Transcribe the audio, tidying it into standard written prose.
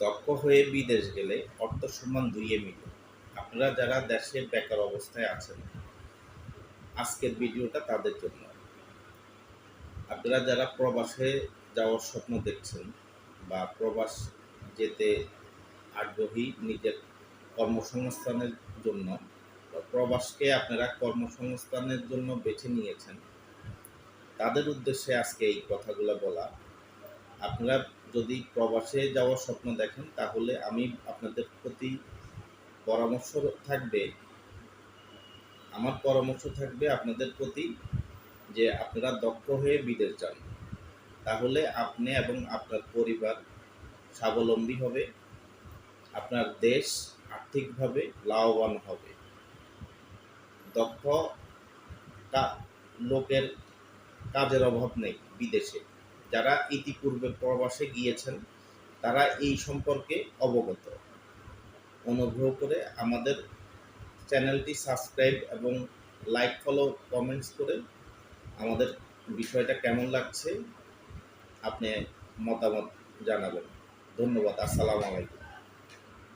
দক্ষ হয়ে বিদেশ গেলে অর্থ সম্মান দুইয়ে মিলে। আপনারা যারা দেশে বেকার অবস্থায় আছেন, আজকের ভিডিওটা তাদের জন্য। আপনারা যারা প্রবাসে যাওয়ার স্বপ্ন দেখছেন বা প্রবাস যেতে আগ্রহী নিজের কর্মসংস্থানের জন্য, বা প্রবাসকে আপনারা কর্মসংস্থানের জন্য বেছে নিয়েছেন, তাদের উদ্দেশ্যে আজকে এই কথাগুলো বলা। আপনারা যদি প্রবাসে যাওয়ার স্বপ্ন দেখেন, তাহলে আমি আপনাদের প্রতি পরামর্শ থাকবে আমার পরামর্শ থাকবে আপনাদের প্রতি যে আপনারা দক্ষ হয়ে বিদেশ যান। তাহলে আপনি এবং আপনার পরিবার স্বাবলম্বী হবে, আপনার দেশ আর্থিকভাবে লাভবান হবে। দক্ষ লোকের কাজের অভাব নেই বিদেশে। যারা ইতিপূর্বে প্রবাসে গিয়েছেন তারা এই সম্পর্কে অবগত। অনুগ্রহ করে আমাদের চ্যানেলটি সাবস্ক্রাইব এবং লাইক, ফলো, কমেন্টস করে আমাদের বিষয়টা কেমন লাগছে আপনি মতামত জানাবেন। ধন্যবাদ। আসসালামু আলাইকুম।